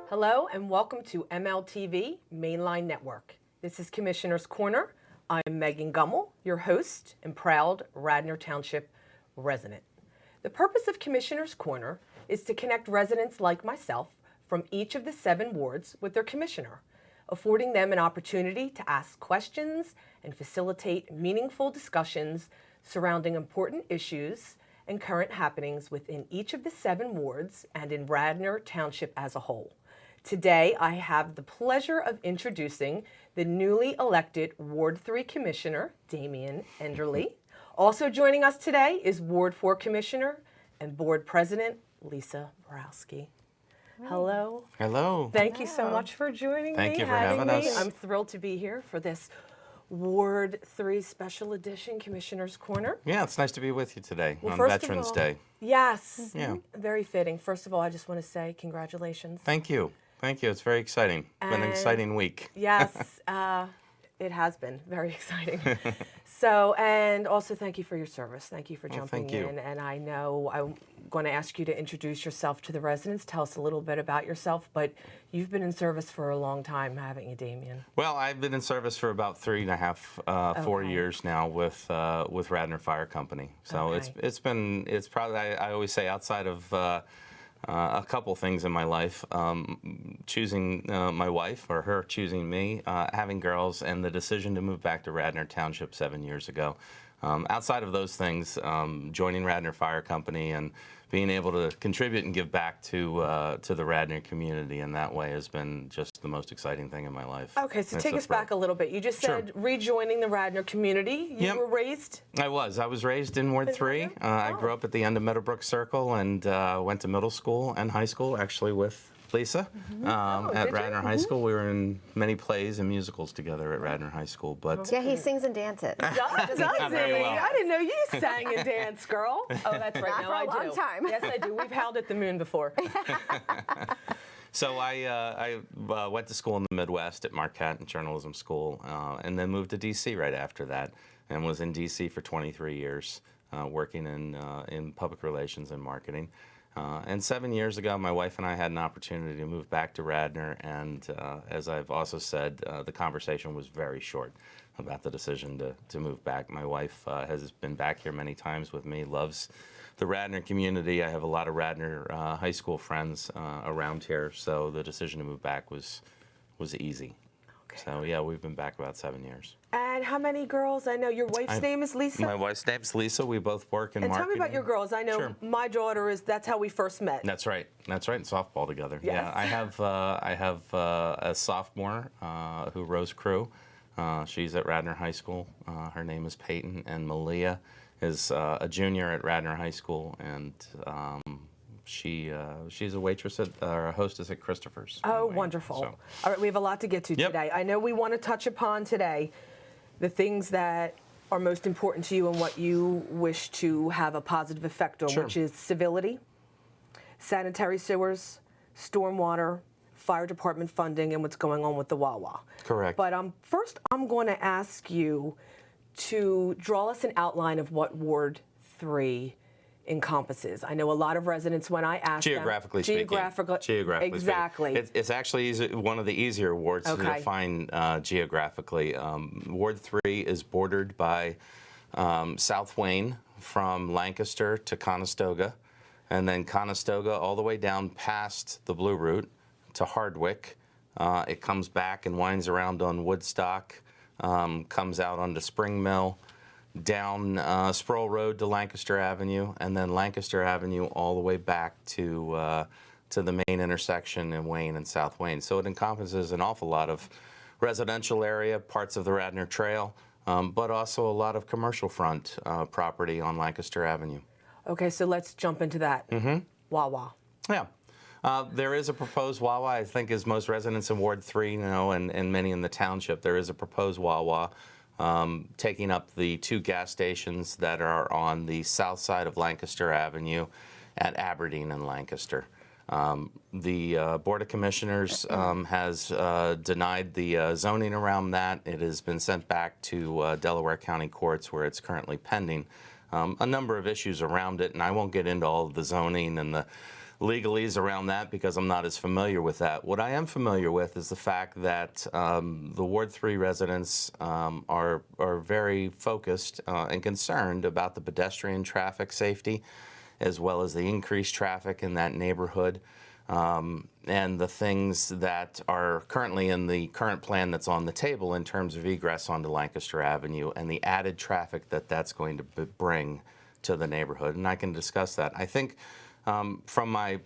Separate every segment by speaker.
Speaker 1: Hello and welcome to MLTV Mainline Network. This is Commissioner's Corner. I'm Megan Gummel, your host and proud Radnor Township resident. The purpose of Commissioner's Corner is to connect residents like myself from each of the 7 wards with their commissioner, affording them an opportunity to ask questions and facilitate meaningful discussions surrounding important issues and current happenings within each of the 7 wards and in Radnor Township as a whole. Today, I have the pleasure of introducing the newly elected Ward 3 Commissioner, Damien Enderle. Also joining us today is Ward 4 Commissioner and Board President, Lisa Borowski. Hello.
Speaker 2: Hello.
Speaker 1: Thank you so much for joining me.
Speaker 2: Thank you for having us.
Speaker 1: I'm thrilled to be here for this Ward 3 Special Edition Commissioner's Corner.
Speaker 2: Yeah, it's nice to be with you today on
Speaker 1: first of
Speaker 2: Veterans
Speaker 1: all-
Speaker 2: Day.
Speaker 1: Yes.
Speaker 2: Yeah.
Speaker 1: Very fitting. First of all, I just want to say congratulations.
Speaker 2: Thank you. Thank you. It's very exciting. It's been an
Speaker 1: And-
Speaker 2: exciting week.
Speaker 1: Yes, it has been very exciting. So, and also thank you for your service. Thank you for jumping
Speaker 2: thank you.
Speaker 1: in. And I know I'm going to ask you to introduce yourself to the residents. Tell us a little bit about yourself. But you've been in service for a long time, haven't you, Damien?
Speaker 2: Well, I've been in service for about 3.5, 4
Speaker 1: Okay.
Speaker 2: years now with Radnor Fire Company. So
Speaker 1: Okay.
Speaker 2: it's probably I always say outside of a couple things in my life, choosing my wife or her choosing me, having girls, and the decision to move back to Radnor Township 7 years ago. Outside of those things, joining Radnor Fire Company and being able to contribute and give back to the Radnor community in that way has been just the most exciting thing in my life.
Speaker 1: Okay, so
Speaker 2: It's
Speaker 1: take
Speaker 2: a
Speaker 1: us back a little bit. You just
Speaker 2: Sure.
Speaker 1: said rejoining the Radnor community. You
Speaker 2: Yep.
Speaker 1: were raised?
Speaker 2: I was raised in Ward 3. I grew up at the end of Meadowbrook Circle and went to middle school and high school, actually with Lisa at
Speaker 1: did you?
Speaker 2: Radnor High School. We were in many plays and musicals together at Radnor High School. But
Speaker 3: Yeah, he sings and dances.
Speaker 1: Does
Speaker 2: Not very
Speaker 1: he?
Speaker 2: well.
Speaker 1: I didn't know you sang and danced, girl. Oh, that's right.
Speaker 3: Not
Speaker 1: now
Speaker 3: for a
Speaker 1: I
Speaker 3: long
Speaker 1: do.
Speaker 3: time.
Speaker 1: Yes, I do. We've howled at the moon before.
Speaker 2: So I went to school in the Midwest at Marquette and journalism school, and then moved to D.C. right after that, and was in D.C. for 23 years, working in public relations and marketing. And 7 years ago, my wife and I had an opportunity to move back to Radnor, and as I've also said, the conversation was very short about the decision to move back. My wife has been back here many times with me, loves the Radnor community. I have a lot of Radnor high school friends around here, so the decision to move back was easy.
Speaker 1: Okay.
Speaker 2: So yeah, we've been back about 7 years.
Speaker 1: And how many girls? I know your wife's name is Lisa.
Speaker 2: My wife's name's Lisa. We both work in
Speaker 1: And tell
Speaker 2: marketing.
Speaker 1: me about your girls. I know
Speaker 2: Sure.
Speaker 1: my daughter is. That's how we first met.
Speaker 2: That's right. That's right. In softball together.
Speaker 1: Yes.
Speaker 2: Yeah. I have a sophomore who Rose Crew. She's at Radnor High School. Her name is Peyton, and Malia is a junior at Radnor High School, and she's a waitress or a hostess at Christopher's.
Speaker 1: Oh,
Speaker 2: Wayne.
Speaker 1: wonderful.
Speaker 2: So,
Speaker 1: All right, we have a lot to get to
Speaker 2: Yep.
Speaker 1: today. I know we want to touch upon today the things that are most important to you and what you wish to have a positive effect on,
Speaker 2: Sure.
Speaker 1: which is civility, sanitary sewers, stormwater, fire department funding, and what's going on with the Wawa.
Speaker 2: Correct.
Speaker 1: But first, I'm going to ask you to draw us an outline of what Ward 3 encompasses. I know a lot of residents, when I ask
Speaker 2: Geographically
Speaker 1: them,
Speaker 2: speaking. Geographically
Speaker 1: exactly.
Speaker 2: speaking. It's actually one of the easier wards to
Speaker 1: Okay.
Speaker 2: define geographically. Ward 3 is bordered by South Wayne from Lancaster to Conestoga, and then Conestoga all the way down past the Blue Route to Hardwick. It comes back and winds around on Woodstock, comes out onto Spring Mill, down Sproul Road to Lancaster Avenue, and then Lancaster Avenue all the way back to the main intersection in Wayne and South Wayne. So it encompasses an awful lot of residential area, parts of the Radnor Trail, but also a lot of commercial front property on Lancaster Avenue.
Speaker 1: Okay, so let's jump into that. Wawa.
Speaker 2: Yeah. There is a proposed Wawa, I think, as most residents in Ward 3 know, and many in the township. There is a proposed Wawa taking up the 2 gas stations that are on the south side of Lancaster Avenue at Aberdeen and Lancaster. The Board of Commissioners has denied the zoning around that. It has been sent back to Delaware County Courts, where it's currently pending. a number of issues around it, and I won't get into all of the zoning and the legalese around that because I'm not as familiar with that. What I am familiar with is the fact that the Ward 3 residents are very focused and concerned about the pedestrian traffic safety, as well as the increased traffic in that neighborhood, and the things that are currently in the current plan that's on the table in terms of egress onto Lancaster Avenue and the added traffic that that's going to bring to the neighborhood. And I can discuss that. I think from my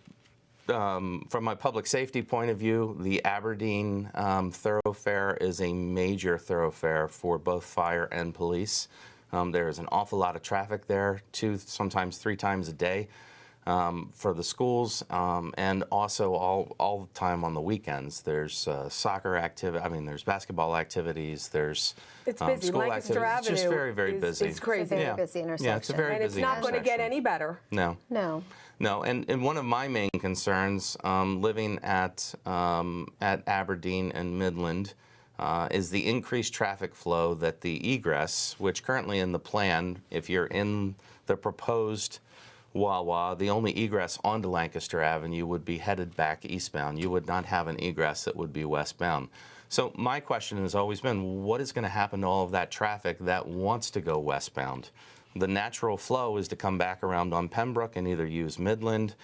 Speaker 2: public safety point of view, the Aberdeen thoroughfare is a major thoroughfare for both fire and police. There is an awful lot of traffic there, 2, sometimes 3 times a day for the schools, and also all the time on the weekends. There's soccer activity. I mean, there's basketball activities. There's
Speaker 1: It's busy.
Speaker 2: school
Speaker 1: Lancaster
Speaker 2: activities.
Speaker 1: Avenue
Speaker 2: It's just very, very
Speaker 1: is,
Speaker 2: busy.
Speaker 1: It's crazy.
Speaker 3: It's a very busy intersection.
Speaker 2: Yeah, it's a very
Speaker 1: And it's
Speaker 2: busy
Speaker 1: not going to get
Speaker 2: intersection.
Speaker 1: any better.
Speaker 2: No.
Speaker 3: No.
Speaker 2: No, and one of my main concerns living at Aberdeen and Midland is the increased traffic flow that the egress, which currently in the plan, if you're in the proposed Wawa, the only egress onto Lancaster Avenue would be headed back eastbound. You would not have an egress that would be westbound. So my question has always been, what is going to happen to all of that traffic that wants to go westbound? The natural flow is to come back around on Pembroke and either use Midland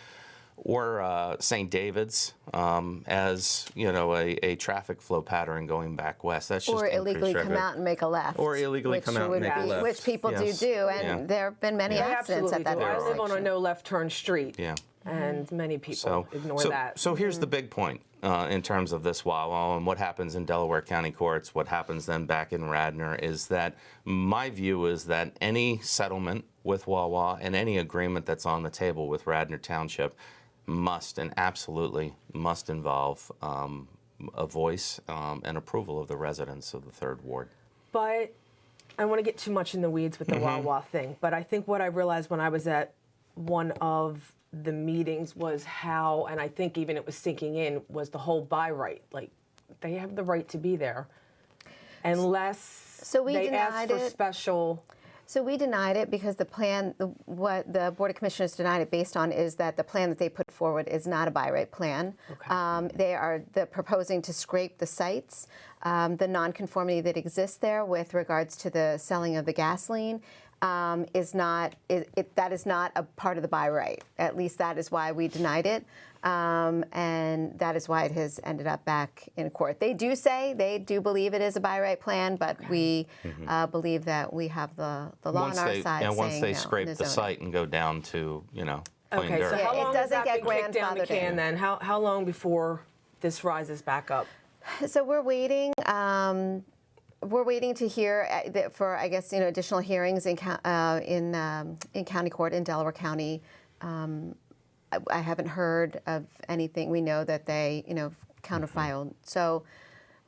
Speaker 2: or St. David's as, a traffic flow pattern going back west. That's just
Speaker 3: Or illegally
Speaker 2: increased
Speaker 3: come
Speaker 2: traffic.
Speaker 3: out and make a left.
Speaker 2: Or illegally come out and make a left.
Speaker 3: Which people
Speaker 2: Yes.
Speaker 3: do, and
Speaker 2: Yeah.
Speaker 3: there have been many
Speaker 1: They
Speaker 3: accidents
Speaker 1: absolutely
Speaker 3: at that
Speaker 1: do. I
Speaker 3: intersection.
Speaker 1: live on a no left turn street,
Speaker 2: Yeah.
Speaker 1: and many people ignore that.
Speaker 2: So here's the big point in terms of this Wawa and what happens in Delaware County courts, what happens then back in Radnor, is that my view is that any settlement with Wawa and any agreement that's on the table with Radnor Township must and absolutely must involve a voice and approval of the residents of the 3rd Ward.
Speaker 1: But I want to get too much in the weeds with the Wawa thing. But I think what I realized when I was at one of the meetings was how, and I think even it was sinking in, was the whole by right. Like, they have the right to be there unless
Speaker 3: So we
Speaker 1: they
Speaker 3: denied
Speaker 1: ask for
Speaker 3: it.
Speaker 1: special.
Speaker 3: So we denied it because the plan, what the Board of Commissioners denied it based on is that the plan that they put forward is not a by right plan.
Speaker 1: Okay.
Speaker 3: They're proposing to scrape the sites, the nonconformity that exists there with regards to the selling of the gasoline. That is not a part of the by right. At least that is why we denied it, and that is why it has ended up back in court. They do believe it is a by right plan, but we believe that we have the law on our side.
Speaker 2: Once they
Speaker 3: no,
Speaker 2: scrape
Speaker 3: in
Speaker 2: the
Speaker 3: zoning.
Speaker 2: site and go down to plain
Speaker 1: Okay,
Speaker 2: dirt.
Speaker 1: so how
Speaker 3: Yeah, it
Speaker 1: long has
Speaker 3: doesn't
Speaker 1: that
Speaker 3: get
Speaker 1: been kicked down the
Speaker 3: grandfathered
Speaker 1: can
Speaker 3: in.
Speaker 1: then? How long before this rises back up?
Speaker 3: So we're waiting. We're waiting to hear for, I guess, additional hearings in county court in Delaware County. I haven't heard of anything. We know that they, counterfiled. So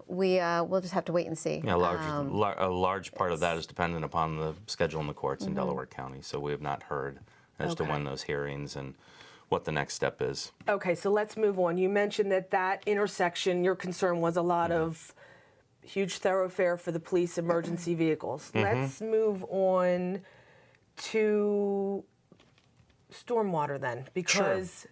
Speaker 3: we'll just have to wait and see.
Speaker 2: Yeah, a large part of that is dependent upon the schedule in the courts in Delaware County. So we have not heard as to
Speaker 1: Okay.
Speaker 2: when those hearings and what the next step is.
Speaker 1: Okay, so let's move on. You mentioned that intersection, your concern was a lot of huge thoroughfare for the police emergency vehicles. Let's move on to stormwater then, because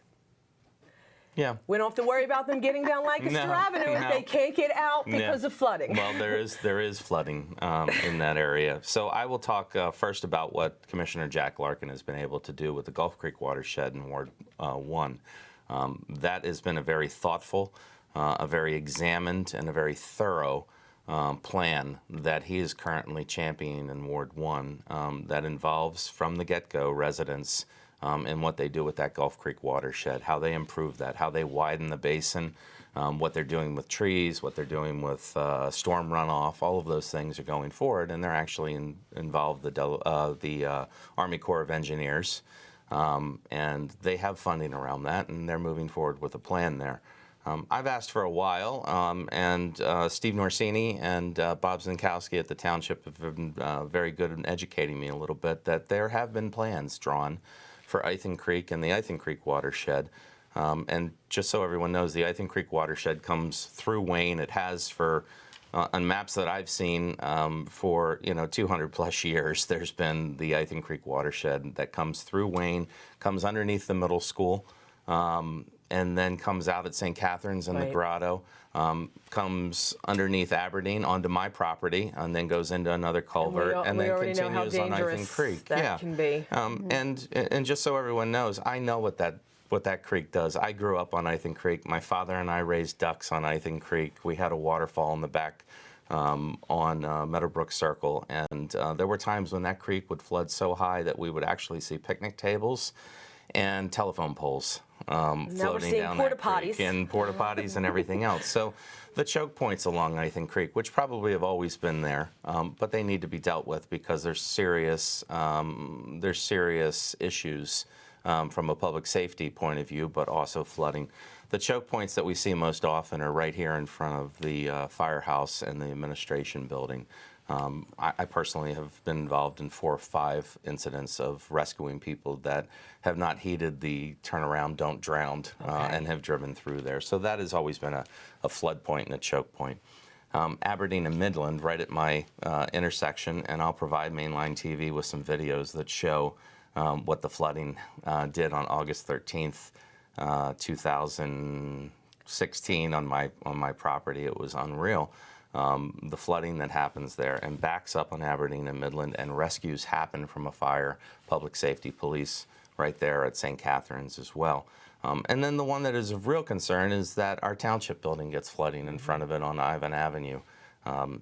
Speaker 2: Yeah.
Speaker 1: we don't have to worry about them getting down Lancaster Avenue if they can't get out because of flooding.
Speaker 2: Well, there is flooding in that area. So I will talk first about what Commissioner Jack Larkin has been able to do with the Gulf Creek watershed in Ward 1. That has been a very thoughtful, a very examined, and a very thorough plan that he is currently championing in Ward 1 that involves from the get-go residents and what they do with that Gulf Creek watershed, how they improve that, how they widen the basin, what they're doing with trees, what they're doing with storm runoff. All of those things are going forward, and they're actually involved the Army Corps of Engineers, and they have funding around that, and they're moving forward with a plan there. I've asked for a while, and Steve Norsini and Bob Zinkowski at the Township have been very good in educating me a little bit that there have been plans drawn for Ithan Creek and the Ithan Creek watershed. And just so everyone knows, the Ithan Creek watershed comes through Wayne. It has for on maps that I've seen for 200 plus years, there's been the Ithan Creek watershed that comes through Wayne, comes underneath the middle school, and then comes out at St. Catherine's in the grotto, comes underneath Aberdeen onto my property, and then goes into another culvert, and then continues on Ithan Creek.
Speaker 1: That can be.
Speaker 2: And just so everyone knows, I know what that creek does. I grew up on Ithan Creek. My father and I raised ducks on Ithan Creek. We had a waterfall in the back on Meadowbrook Circle, and there were times when that creek would flood so high that we would actually see picnic tables and telephone poles floating down that creek, and porta potties and everything else. So the choke points along Ithan Creek, which probably have always been there, but they need to be dealt with because there's serious issues from a public safety point of view, but also flooding. The choke points that we see most often are right here in front of the firehouse and the administration building. I personally have been involved in 4 or 5 incidents of rescuing people that have not heeded the turnaround, don't drown, and have driven through there. So that has always been a flood point and a choke point. Aberdeen and Midland, right at my intersection, and I'll provide Mainline TV with some videos that show what the flooding did on August 13th, 2016 on my property. It was unreal. The flooding that happens there and backs up on Aberdeen and Midland, and rescues happen from a fire, public safety, police right there at St. Catherine's as well. And then the one that is of real concern is that our Township building gets flooding in front of it on Ivan Avenue. The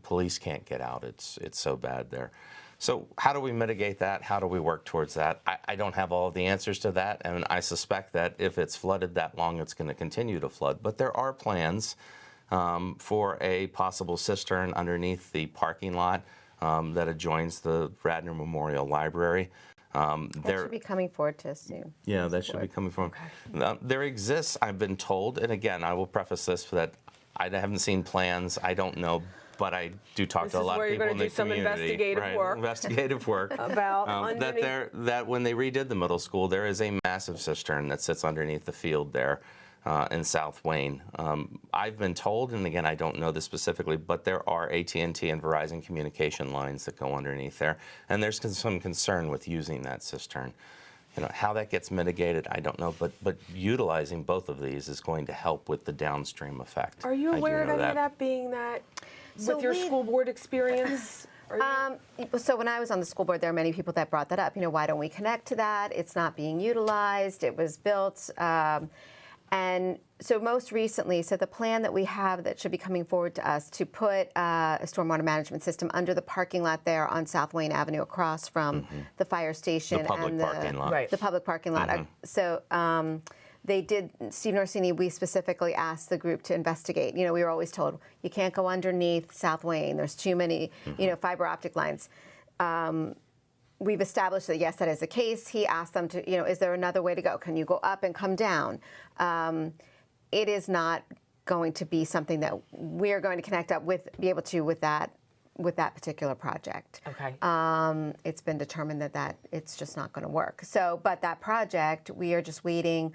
Speaker 2: police can't get out. It's so bad there. So how do we mitigate that? How do we work towards that? I don't have all of the answers to that, and I suspect that if it's flooded that long, it's going to continue to flood. But there are plans for a possible cistern underneath the parking lot that adjoins the Radnor Memorial Library.
Speaker 3: That should be coming forward to us soon.
Speaker 2: Yeah, that should be coming forward. Okay. There exists, I've been told, and again, I will preface this that I haven't seen plans. I don't know, but I do talk to a lot of people in the community. Investigative work
Speaker 1: about
Speaker 2: that when they redid the middle school, there is a massive cistern that sits underneath the field there in South Wayne. I've been told, and again, I don't know this specifically, but there are AT&T and Verizon communication lines that go underneath there, and there's some concern with using that cistern. How that gets mitigated, I don't know, but utilizing both of these is going to help with the downstream effect.
Speaker 1: Are you aware of any of that being that with your school board experience?
Speaker 3: So when I was on the school board, there are many people that brought that up. Why don't we connect to that? It's not being utilized. It was built. And so most recently, the plan that we have that should be coming forward to us to put a stormwater management system under the parking lot there on South Wayne Avenue across from the fire station.
Speaker 2: The public parking lot.
Speaker 3: Right. The public parking lot. So they did, Steve Norsini, we specifically asked the group to investigate. We were always told, you can't go underneath South Wayne. There's too many, fiber optic lines. We've established that, yes, that is the case. He asked them to, is there another way to go? Can you go up and come down? It is not going to be something that we're going to connect up with, be able to with that particular project.
Speaker 1: Okay.
Speaker 3: It's been determined that it's just not going to work. So, but that project, we are just waiting.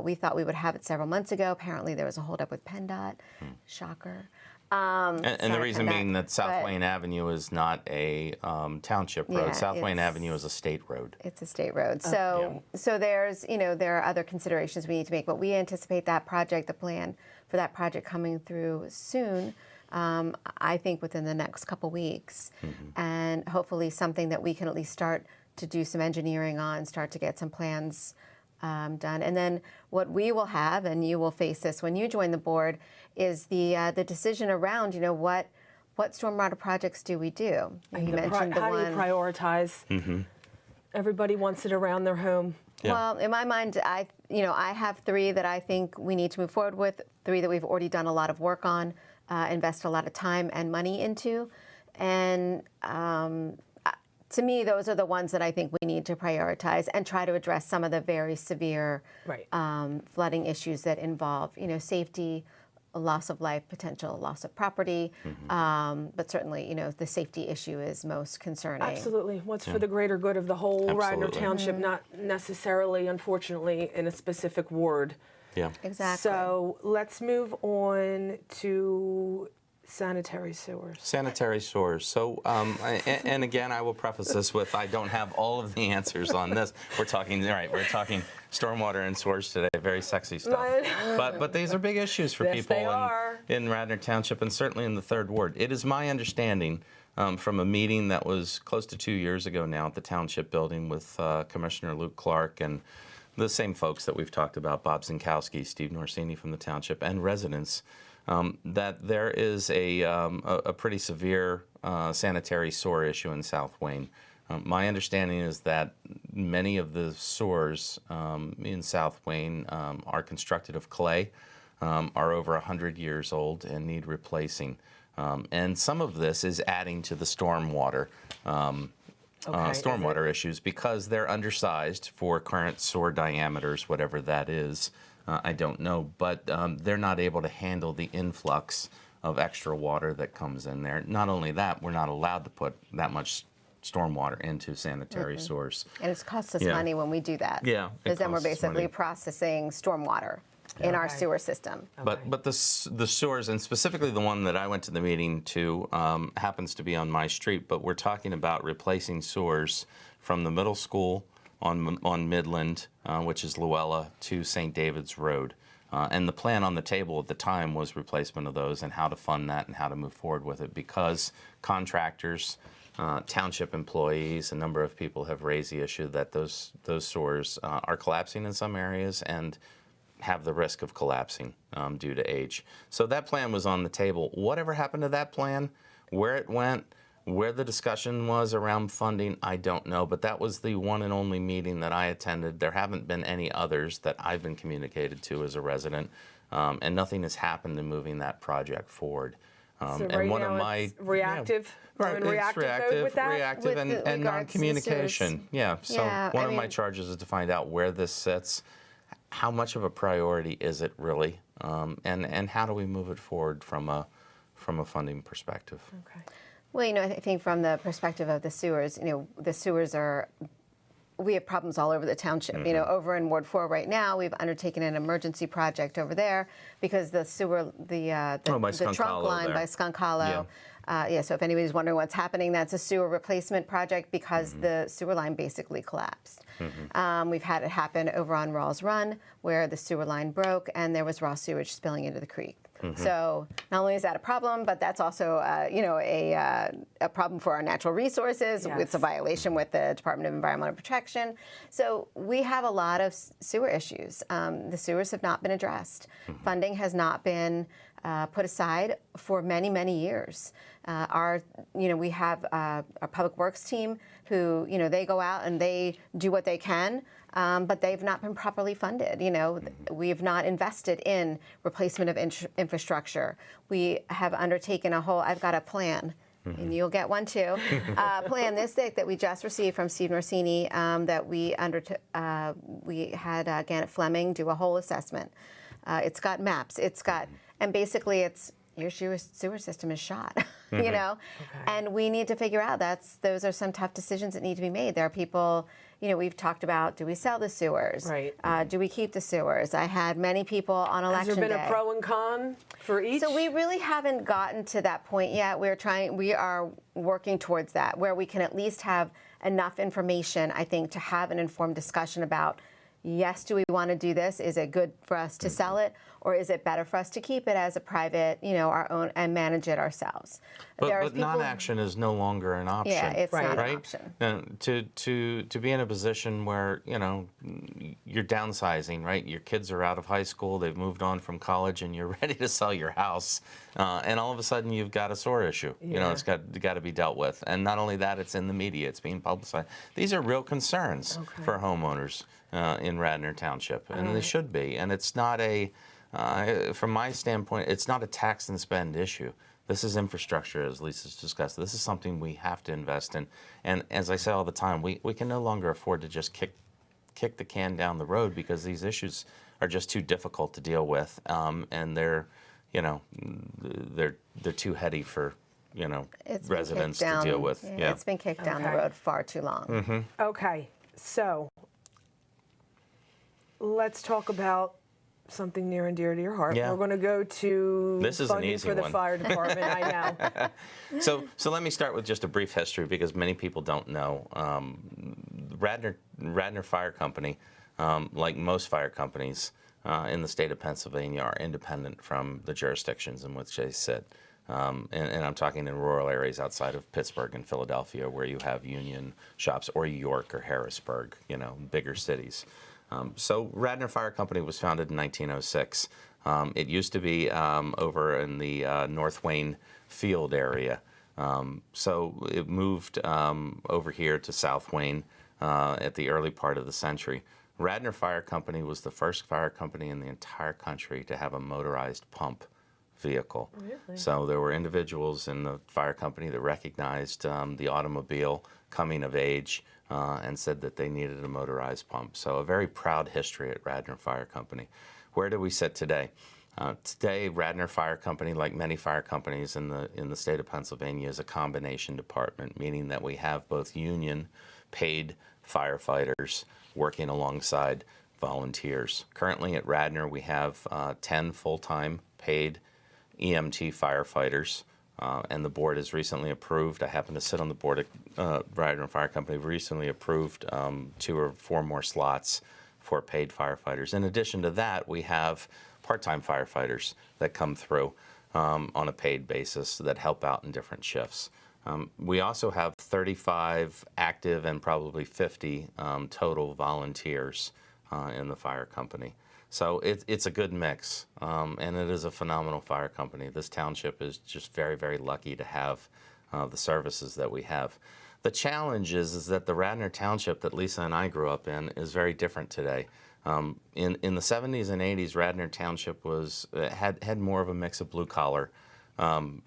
Speaker 3: We thought we would have it several months ago. Apparently, there was a holdup with PennDOT. Shocker.
Speaker 2: And the reason being that South Wayne Avenue is not a township road. South Wayne Avenue is a state road.
Speaker 3: It's a state road. So there's, there are other considerations we need to make, but we anticipate that project, the plan for that project coming through soon, I think within the next couple weeks, and hopefully something that we can at least start to do some engineering on, start to get some plans done. And then what we will have, and you will face this when you join the board, is the decision around, what stormwater projects do we do?
Speaker 1: You mentioned how do you prioritize? Everybody wants it around their home.
Speaker 2: Yeah.
Speaker 3: Well, in my mind, I have 3 that I think we need to move forward with, 3 that we've already done a lot of work on, invest a lot of time and money into, and to me, those are the ones that I think we need to prioritize and try to address some of the very severe flooding issues that involve, safety, loss of life, potential loss of property, but certainly, the safety issue is most concerning.
Speaker 1: Absolutely. What's for the greater good of the whole Radnor Township, not necessarily, unfortunately, in a specific ward.
Speaker 2: Yeah.
Speaker 3: Exactly.
Speaker 1: So let's move on to sanitary sewers.
Speaker 2: Sanitary sewers. So, and again, I will preface this with I don't have all of the answers on this. We're talking stormwater and sewers today, very sexy stuff. But these are big issues for
Speaker 1: Yes,
Speaker 2: people
Speaker 1: they are.
Speaker 2: in Radnor Township and certainly in the Third Ward. It is my understanding from a meeting that was close to 2 years ago now at the Township building with Commissioner Luke Clark and the same folks that we've talked about, Bob Zinkowski, Steve Norsini from the Township, and residents, that there is a pretty severe sanitary sewer issue in South Wayne. My understanding is that many of the sewers in South Wayne are constructed of clay, are over 100 years old and need replacing. And some of this is adding to the stormwater issues because they're undersized for current sewer diameters, whatever that is. I don't know, but they're not able to handle the influx of extra water that comes in there. Not only that, we're not allowed to put that much stormwater into sanitary sewers.
Speaker 3: And it costs us money when we do that.
Speaker 2: Yeah,
Speaker 3: because then we're
Speaker 2: costs us
Speaker 3: basically
Speaker 2: money.
Speaker 3: processing stormwater in our sewer system.
Speaker 2: But the sewers, and specifically the one that I went to the meeting to, happens to be on my street. But we're talking about replacing sewers from the middle school on Midland, which is Luella, to St. David's Road. And the plan on the table at the time was replacement of those and how to fund that and how to move forward with it because contractors, township employees, a number of people have raised the issue that those sewers are collapsing in some areas and have the risk of collapsing due to age. So that plan was on the table. Whatever happened to that plan, where it went, where the discussion was around funding, I don't know, but that was the one and only meeting that I attended. There haven't been any others that I've been communicated to as a resident, and nothing has happened in moving that project forward.
Speaker 1: So
Speaker 2: And
Speaker 1: right
Speaker 2: one
Speaker 1: now
Speaker 2: of my
Speaker 1: it's reactive,
Speaker 2: Right,
Speaker 1: in reactive mode with that?
Speaker 2: reactive
Speaker 3: With
Speaker 2: and
Speaker 3: regards to the
Speaker 2: non-communication.
Speaker 3: sewers.
Speaker 2: Yeah, so
Speaker 3: Yeah,
Speaker 2: one
Speaker 3: I
Speaker 2: of my
Speaker 3: mean-
Speaker 2: charges is to find out where this sits, how much of a priority is it really, and how do we move it forward from a funding perspective.
Speaker 1: Okay.
Speaker 3: Well, I think from the perspective of the sewers, the sewers we have problems all over the township. Over in Ward 4 right now, we've undertaken an emergency project over there because the sewer, the
Speaker 2: by Skunk
Speaker 3: trunk
Speaker 2: Hollow
Speaker 3: line
Speaker 2: there.
Speaker 3: by Skunk Hollow. So if anybody's wondering what's happening, that's a sewer replacement project because the sewer line basically collapsed. We've had it happen over on Rawls Run where the sewer line broke and there was raw sewage spilling into the creek. So not only is that a problem, but that's also a problem for our natural resources.
Speaker 1: Yes.
Speaker 3: It's a violation with the Department of Environmental Protection. So we have a lot of sewer issues. The sewers have not been addressed. Funding has not been put aside for many, many years. We have a public works team who, they go out and they do what they can, but they've not been properly funded. We have not invested in replacement of infrastructure. We have undertaken I've got a plan. And you'll get one too. Plan this thick that we just received from Steve Norsini that we had Gannett Fleming do a whole assessment. It's got maps. And basically it's your sewer system is shot, and we need to figure out those are some tough decisions that need to be made. There are people, we've talked about, do we sell the sewers?
Speaker 1: Right.
Speaker 3: Do we keep the sewers? I had many people on election day.
Speaker 1: Has there been a pro and con for each?
Speaker 3: So we really haven't gotten to that point yet. We are working towards that, where we can at least have enough information, I think, to have an informed discussion about, yes, do we want to do this? Is it good for us to sell it? Or is it better for us to keep it as a private, our own, and manage it ourselves?
Speaker 2: But non-action is no longer an option.
Speaker 3: Yeah, it's not an
Speaker 2: right?
Speaker 3: option.
Speaker 2: And to be in a position where you're downsizing, right? Your kids are out of high school, they've moved on from college, and you're ready to sell your house, and all of a sudden you've got a sewer issue. It's got to be dealt with, and not only that, it's in the media, it's being publicized. These are real concerns for homeowners in Radnor Township, and they should be. And it's not from my standpoint, it's not a tax and spend issue. This is infrastructure, as Lisa's discussed. This is something we have to invest in. And as I say all the time, we can no longer afford to just kick the can down the road because these issues are just too difficult to deal with, and they're too heady for residents to deal with.
Speaker 3: Yeah, it's been kicked down the road far too long.
Speaker 1: Okay, so let's talk about something near and dear to your heart.
Speaker 2: Yeah.
Speaker 1: We're going to go to
Speaker 2: This is an
Speaker 1: funding
Speaker 2: easy
Speaker 1: for the
Speaker 2: one.
Speaker 1: fire department. I know.
Speaker 2: So let me start with just a brief history because many people don't know. Radnor Fire Company, like most fire companies in the state of Pennsylvania, are independent from the jurisdictions in which they sit. And I'm talking in rural areas outside of Pittsburgh and Philadelphia where you have union shops, or York or Harrisburg, bigger cities. So Radnor Fire Company was founded in 1906. It used to be over in the North Wayne Field area. So it moved over here to South Wayne at the early part of the century. Radnor Fire Company was the first fire company in the entire country to have a motorized pump vehicle.
Speaker 1: Really?
Speaker 2: So there were individuals in the fire company that recognized the automobile coming of age and said that they needed a motorized pump. So a very proud history at Radnor Fire Company. Where do we sit today? Today, Radnor Fire Company, like many fire companies in the state of Pennsylvania, is a combination department, meaning that we have both union paid firefighters working alongside volunteers. Currently at Radnor, we have 10 full-time paid EMT firefighters, and the board has recently approved, I happen to sit on the board at Radnor Fire Company, recently approved 2 or 4 more slots for paid firefighters. In addition to that, we have part-time firefighters that come through on a paid basis that help out in different shifts. We also have 35 active and probably 50 total volunteers in the fire company. So it's a good mix, and it is a phenomenal fire company. This township is just very, very lucky to have the services that we have. The challenge is that the Radnor Township that Lisa and I grew up in is very different today. In the 70s and 80s, Radnor Township had more of a mix of blue-collar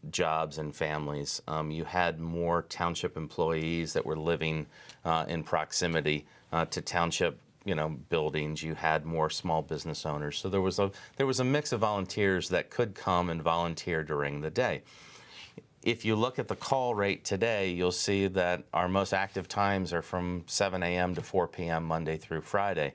Speaker 2: jobs and families. You had more township employees that were living in proximity to township buildings. You had more small business owners. So there was a mix of volunteers that could come and volunteer during the day. If you look at the call rate today, you'll see that our most active times are from 7 a.m. to 4 p.m. Monday through Friday.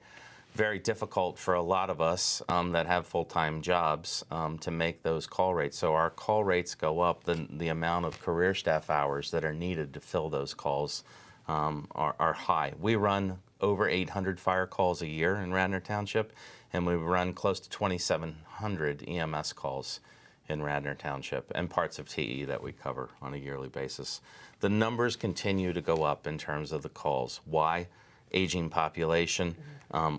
Speaker 2: Very difficult for a lot of us that have full-time jobs to make those call rates. So our call rates go up. The amount of career staff hours that are needed to fill those calls are high. We run over 800 fire calls a year in Radnor Township, and we run close to 2,700 EMS calls in Radnor Township, and parts of TE that we cover on a yearly basis. The numbers continue to go up in terms of the calls. Why? Aging population,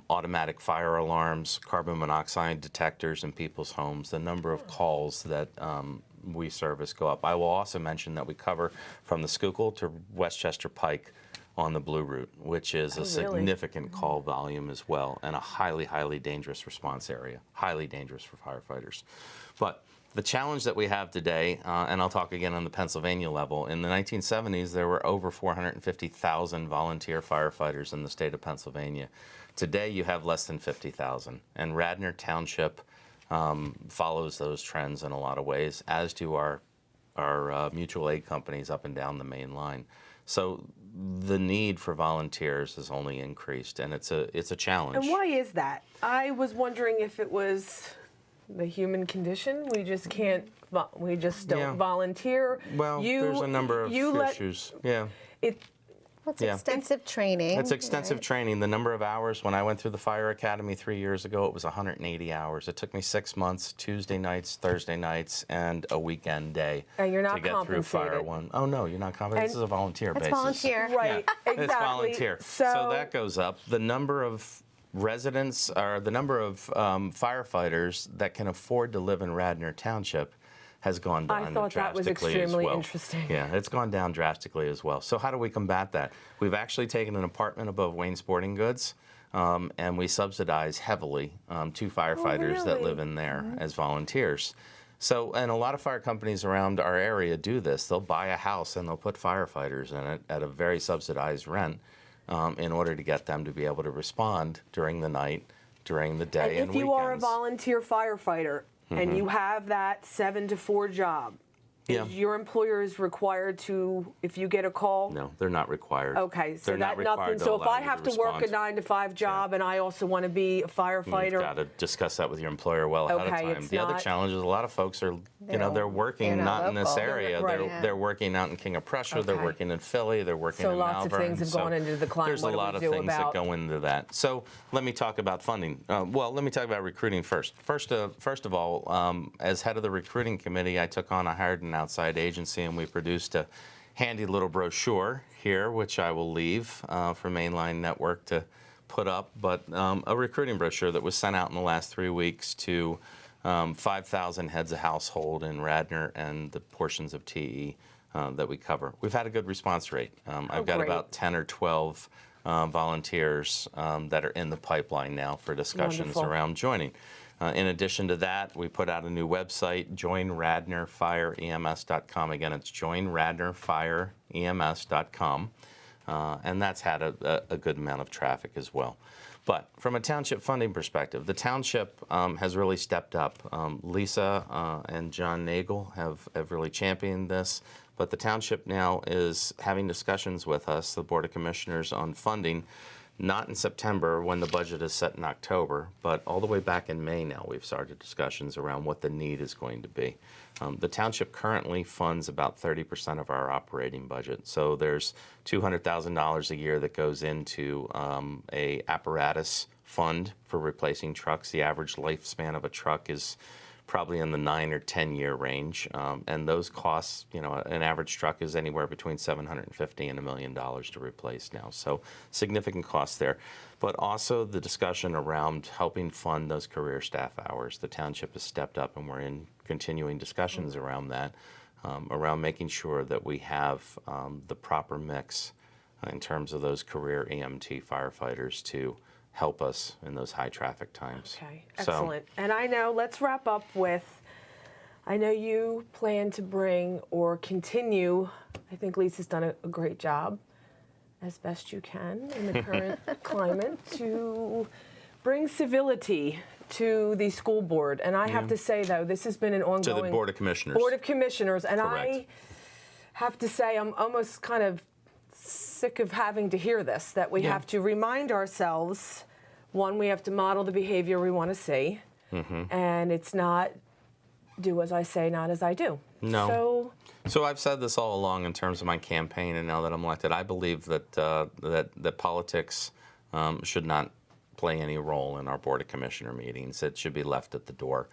Speaker 2: automatic fire alarms, carbon monoxide detectors in people's homes. The number of calls that we service go up. I will also mention that we cover from the Schuylkill to Westchester Pike on the Blue Route, which is a significant call volume as well, and a highly, highly dangerous response area. Highly dangerous for firefighters. But the challenge that we have today, and I'll talk again on the Pennsylvania level, in the 1970s there were over 450,000 volunteer firefighters in the state of Pennsylvania. Today you have less than 50,000, and Radnor Township follows those trends in a lot of ways, as do our mutual aid companies up and down the main line. So the need for volunteers has only increased, and it's a challenge.
Speaker 1: And why is that? I was wondering if it was the human condition. We just can't. We just don't volunteer.
Speaker 2: Well, there's a number of issues. Yeah.
Speaker 3: It's extensive training.
Speaker 2: It's extensive training. The number of hours, when I went through the fire academy 3 years ago, it was 180 hours. It took me 6 months, Tuesday nights, Thursday nights, and a weekend day
Speaker 1: and you're not
Speaker 2: to get through Fire One. Oh, no, you're not compensated. This is a volunteer basis.
Speaker 3: It's volunteer.
Speaker 1: Right, exactly.
Speaker 2: It's volunteer. So that goes up. The number of residents, or the number of firefighters that can afford to live in Radnor Township has gone down drastically.
Speaker 1: I thought that was extremely interesting.
Speaker 2: Yeah, it's gone down drastically as well. So how do we combat that? We've actually taken an apartment above Wayne Sporting Goods, and we subsidize heavily 2 firefighters that live in there as volunteers. So, and a lot of fire companies around our area do this. They'll buy a house and they'll put firefighters in it at a very subsidized rent in order to get them to be able to respond during the night, during the day, and
Speaker 1: if you
Speaker 2: weekends.
Speaker 1: are a volunteer firefighter, and you have that 7 to 4 job,
Speaker 2: Yeah.
Speaker 1: Is your employer is required to, if you get a call?
Speaker 2: No, they're not required.
Speaker 1: Okay, so
Speaker 2: They're not
Speaker 1: that nothing.
Speaker 2: required to
Speaker 1: So if
Speaker 2: allow
Speaker 1: I
Speaker 2: you
Speaker 1: have
Speaker 2: to
Speaker 1: to work a
Speaker 2: respond.
Speaker 1: 9-to-5 job and I also want to be a
Speaker 2: You've
Speaker 1: firefighter,
Speaker 2: got to discuss that with your employer well ahead
Speaker 1: Okay,
Speaker 2: of time.
Speaker 1: it's
Speaker 2: The other
Speaker 1: not-
Speaker 2: challenge is a lot of folks are, they're working
Speaker 3: they're not
Speaker 2: not in this
Speaker 3: local.
Speaker 2: area.
Speaker 1: Right.
Speaker 2: They're working out in King of Prussia. They're
Speaker 1: Okay.
Speaker 2: working in Philly. They're working
Speaker 1: So
Speaker 2: in
Speaker 1: lots of
Speaker 2: Malvern.
Speaker 1: things have gone into decline.
Speaker 2: There's
Speaker 1: What
Speaker 2: a
Speaker 1: do we
Speaker 2: lot of
Speaker 1: do
Speaker 2: things that
Speaker 1: about-
Speaker 2: go into that. So let me talk about funding. Well, let me talk about recruiting first. First of all, as head of the recruiting committee, I hired an outside agency, and we produced a handy little brochure here, which I will leave for Mainline Network to put up, but a recruiting brochure that was sent out in the last 3 weeks to 5,000 heads of household in Radnor and the portions of TE that we cover. We've had a good response rate. I've got
Speaker 1: great.
Speaker 2: about 10 or 12 volunteers that are in the pipeline now for discussions
Speaker 1: Wonderful.
Speaker 2: around joining. In addition to that, we put out a new website, joinradnorfireems.com. Again, it's joinradnorfireems.com. And that's had a good amount of traffic as well. But from a township funding perspective, the township has really stepped up. Lisa and John Nagel have really championed this. But the township now is having discussions with us, the Board of Commissioners, on funding, not in September when the budget is set in October, but all the way back in May now we've started discussions around what the need is going to be. The township currently funds about 30% of our operating budget. So there's $200,000 a year that goes into a apparatus fund for replacing trucks. The average lifespan of a truck is probably in the 9 or 10 year range, and those costs, an average truck is anywhere between $750,000 and $1 million to replace now. So significant costs there, but also the discussion around helping fund those career staff hours. The township has stepped up, and we're in continuing discussions around that, around making sure that we have the proper mix in terms of those career EMT firefighters to help us in those high traffic times.
Speaker 1: Okay,
Speaker 2: So-
Speaker 1: excellent. And I know, let's wrap up with, I know you plan to bring or continue, I think Lisa's done a great job, as best you can in the current climate, to bring civility to the school board. And I have to say, though, this has been an ongoing...
Speaker 2: To the Board of Commissioners.
Speaker 1: Board of Commissioners. And
Speaker 2: Correct.
Speaker 1: I have to say, I'm almost kind of sick of having to hear this, that we have to remind ourselves, one, we have to model the behavior we want to see, and it's not do as I say, not as I do.
Speaker 2: No. So I've said this all along in terms of my campaign, and now that I'm elected, I believe that that politics should not play any role in our Board of Commissioner meetings. It should be left at the door.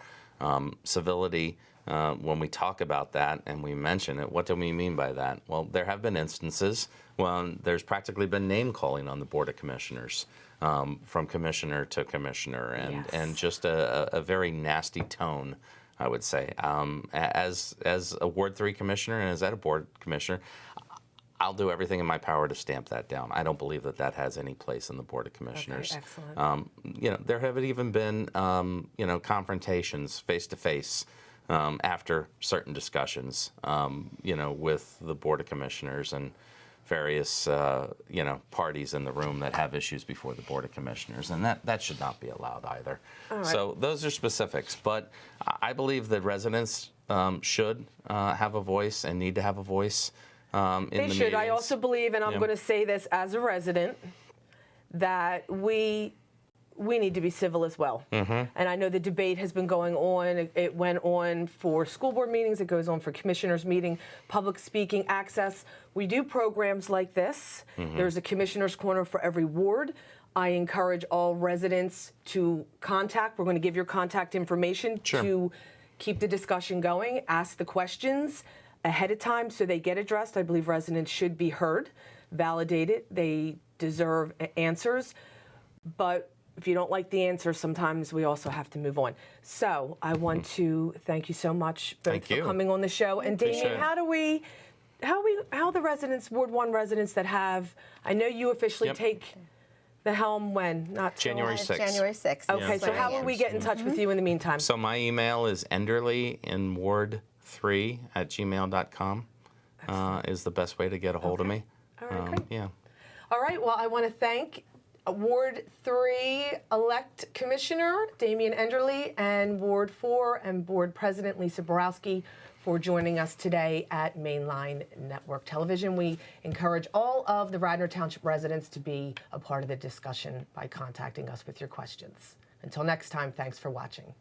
Speaker 2: Civility, when we talk about that and we mention it, what do we mean by that? Well, there have been instances when there's practically been name calling on the Board of Commissioners, from commissioner to commissioner, and just a very nasty tone, I would say. As a Ward 3 commissioner and as a board commissioner, I'll do everything in my power to stamp that down. I don't believe that that has any place in the Board of Commissioners.
Speaker 1: Okay, excellent.
Speaker 2: There have even been, confrontations face to face after certain discussions, with the Board of Commissioners and various, parties in the room that have issues before the Board of Commissioners, and that should not be allowed either.
Speaker 1: right.
Speaker 2: So those are specifics, but I believe that residents should have a voice and need to have a voice.
Speaker 1: They should. I also believe, and I'm going to say this as a resident, that we need to be civil as well. And I know the debate has been going on. It went on for school board meetings. It goes on for commissioners meeting, public speaking, access. We do programs like this. There's a commissioner's corner for every ward. I encourage all residents to contact. We're going to give your contact information to keep the discussion going, ask the questions ahead of time so they get addressed. I believe residents should be heard, validated. They deserve answers. But if you don't like the answer, sometimes we also have to move on. So I want to thank you so much both for coming on the show. And Damien, how the residents, Ward 1 residents that have, I know you officially take the helm when? Not till-
Speaker 2: January 6th.
Speaker 3: January 6th.
Speaker 1: Okay, so how will we get in touch with you in the meantime?
Speaker 2: So my email is Enderle in Ward3 at gmail.com is the best way to get a hold of me.
Speaker 1: All right, great.
Speaker 2: Yeah.
Speaker 1: All right, well, I want to thank Ward 3 elect Commissioner Damien Enderle and Ward 4 and Board President Lisa Borowski for joining us today at Mainline Network Television. We encourage all of the Radnor Township residents to be a part of the discussion by contacting us with your questions. Until next time, thanks for watching.